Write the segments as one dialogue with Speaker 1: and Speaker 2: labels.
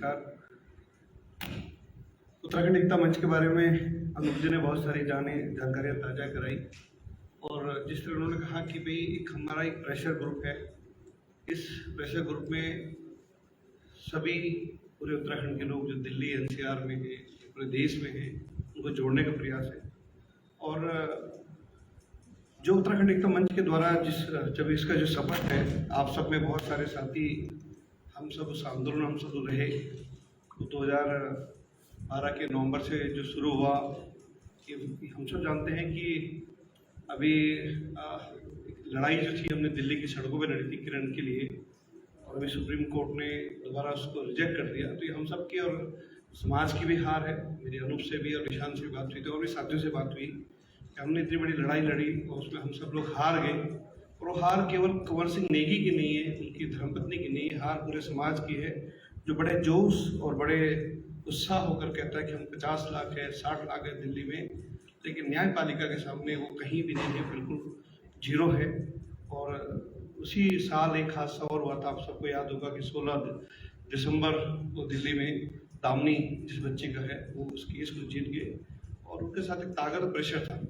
Speaker 1: नमस्कार। उत्तराखंड एकता मंच के बारे में अनूप जी ने बहुत सारी जानकारियाँ ताज़ा कराई और जिस तरह उन्होंने कहा कि भाई हमारा एक प्रेशर ग्रुप है। इस प्रेशर ग्रुप में सभी पूरे उत्तराखंड के लोग जो दिल्ली एनसीआर में हैं, पूरे देश में हैं, उनको जोड़ने का प्रयास है। और जो उत्तराखंड एकता मंच के द्वारा जब इसका जो सफर है, आप सब में बहुत सारे साथी, हम सब उस आंदोलन हम सब रहे। 2012 के नवंबर से जो शुरू हुआ कि हम सब जानते हैं कि अभी लड़ाई जो थी हमने दिल्ली की सड़कों पर लड़ी थी किरण के लिए, और अभी सुप्रीम कोर्ट ने दोबारा उसको रिजेक्ट कर दिया। तो ये हम सब की और समाज की भी हार है। मेरी अनूप से भी और निशान से भी बात हुई थी और भी साथियों से बात हुई कि हमने इतनी बड़ी लड़ाई लड़ी और उसमें हम सब लोग हार गए। और वो हार केवल कंवर सिंह नेगी की नहीं है, उनकी धर्मपत्नी की नहीं है, हार पूरे समाज की है, जो बड़े जोश और बड़े उत्साह होकर कहता है कि हम 50 लाख है, 60 लाख है दिल्ली में, लेकिन न्यायपालिका के सामने वो कहीं भी नहीं है, बिल्कुल जीरो है। और उसी साल एक हादसा और हुआ था, आप सबको याद होगा कि 16 दिसंबर को दिल्ली में दामनी जिस बच्चे का है वो उस केस को जीत गए और उनके साथ एक ताकत और प्रेशर था।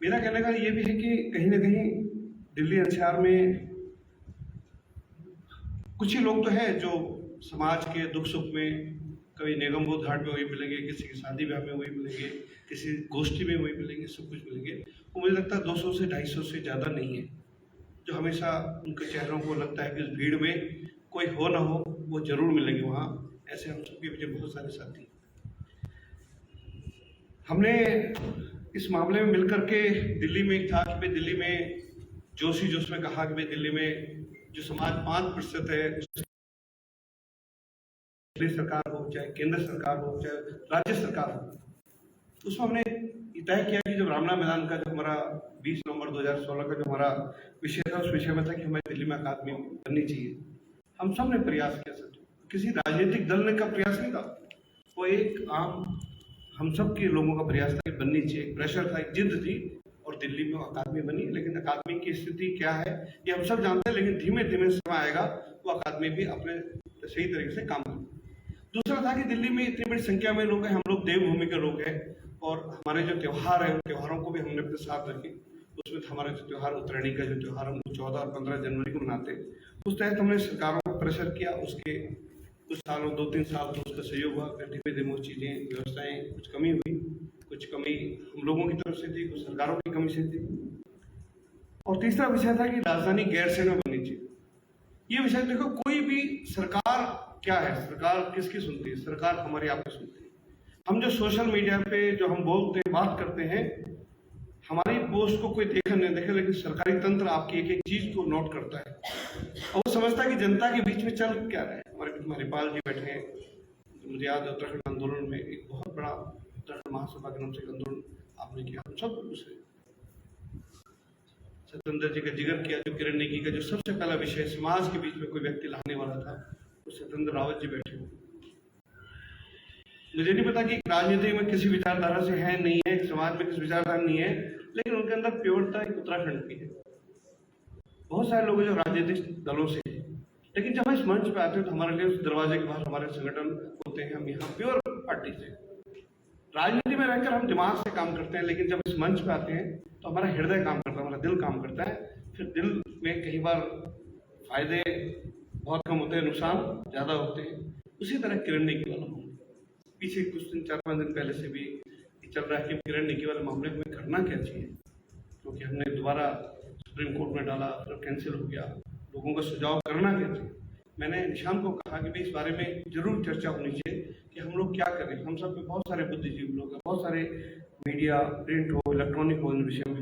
Speaker 1: मेरा कहने का ये भी है कि कहीं ना कहीं दिल्ली एनसीआर में कुछ ही लोग तो हैं जो समाज के दुख सुख में, कभी निगम बोध घाट में वही मिलेंगे, किसी की शादी ब्याह में वही मिलेंगे, किसी गोष्ठी में वही मिलेंगे, सब कुछ मिलेंगे। वो मुझे लगता है 200 से 250 से ज़्यादा नहीं है जो हमेशा उनके चेहरों को लगता है कि उस भीड़ में कोई हो ना हो वो जरूर मिलेंगे वहाँ। ऐसे हम सबके पीछे बहुत सारे साथी। हमने इस मामले में मिलकर के दिल्ली में एक था कि भाई दिल्ली में जोश में कहा कि भाई दिल्ली में जो समाज 5% है, दिल्ली सरकार हो चाहे केंद्र सरकार हो चाहे राज्य सरकार हो, उसमें हमने तय किया कि जब रामला मैदान का जो हमारा 20 नवंबर 2016 का जो हमारा विषय था, उस विषय में था कि हमें दिल्ली में अकादमी बननी चाहिए। हम सब ने प्रयास किया सर, किसी राजनीतिक दल ने का प्रयास नहीं था, वो एक आम हम सब के लोगों का प्रयास था कि बननी चाहिए। प्रेशर था, एक जिद थी और दिल्ली में अकादमी बनी। लेकिन अकादमी की स्थिति क्या है ये हम सब जानते हैं, लेकिन धीमे धीमे समय आएगा वो अकादमी भी अपने सही तरीके से काम करे। दूसरा था कि दिल्ली में इतनी बड़ी संख्या में लोग हैं, हम लोग देवभूमि के लोग हैं और हमारे जो त्यौहार है उन त्योहारों को भी हमने अपने साथ रखे। उसमें हमारा जो त्यौहार उत्तरायणी का जो त्यौहार हम 14 और 15 जनवरी को मनाते, उस तहत हमने सरकारों को प्रेशर किया। उसके कुछ सालों 2-3 साल तो उसका सहयोग हुआ, धीमे धीमे वो चीज़ें व्यवस्थाएं कुछ कमी हुई, कुछ कमी हम लोगों की तरफ से थी, कुछ सरकारों की कमी से थी। और तीसरा विषय था कि राजधानी गैरसैंण में बननी चाहिए। ये विषय देखो, कोई भी सरकार क्या है, सरकार किसकी सुनती है? सरकार हमारी आपकी सुनती है। हम जो सोशल मीडिया पे जो हम बोलते हैं, बात करते हैं, हमारी पोस्ट को कोई देखे नहीं देखे, लेकिन सरकारी तंत्र आपकी एक एक चीज को नोट करता है और वो समझता है कि जनता के बीच में चल क्या रहा है। हमारे बीच में हरिपाल जी बैठे हैं, मुझे याद है उत्तराखंड आंदोलन में एक बहुत बड़ा उत्तराखंड महासभा के नाम से आंदोलन आपने किया, हम सब उसे सत्येंद्र जी का जिक्र किया, जो किरण नेगी का जो सबसे पहला विषय समाज के बीच में कोई व्यक्ति लाने वाला था, वो सत्येंद्र रावत जी बैठे हुए। मुझे नहीं पता कि राजनीति में किसी विचारधारा से है नहीं है, समाज में किसी विचारधारा नहीं है, लेकिन उनके अंदर प्योरता एक उत्तराखंड की है। बहुत सारे लोग जो राजनीतिक दलों से है, लेकिन जब हम इस मंच पे आते हैं तो हमारे लिए उस दरवाजे के बाहर हमारे संगठन होते हैं। हम यहाँ प्योर पार्टी से, राजनीति में रहकर हम दिमाग से काम करते हैं, लेकिन जब इस मंच पे आते हैं तो हमारा हृदय काम करता है, हमारा दिल काम करता है। फिर दिल में कई बार फायदे बहुत कम होते हैं, नुकसान ज्यादा होते हैं। उसी तरह किरण नेगी वाला मामला पीछे कुछ दिन 4-5 दिन पहले से भी चल रहा है कि किरण नेगी वाले मामले में करना क्या चाहिए, क्योंकि हमने दोबारा सुप्रीम कोर्ट में डाला, फिर कैंसिल हो गया। लोगों का सुझाव करना क्या चाहिए। मैंने निशान को कहा कि भाई इस बारे में जरूर चर्चा होनी चाहिए कि हम लोग क्या करें। हम सब में बहुत सारे बुद्धिजीवी लोग हैं, बहुत सारे मीडिया, प्रिंट हो, इलेक्ट्रॉनिक हो, इन विषय में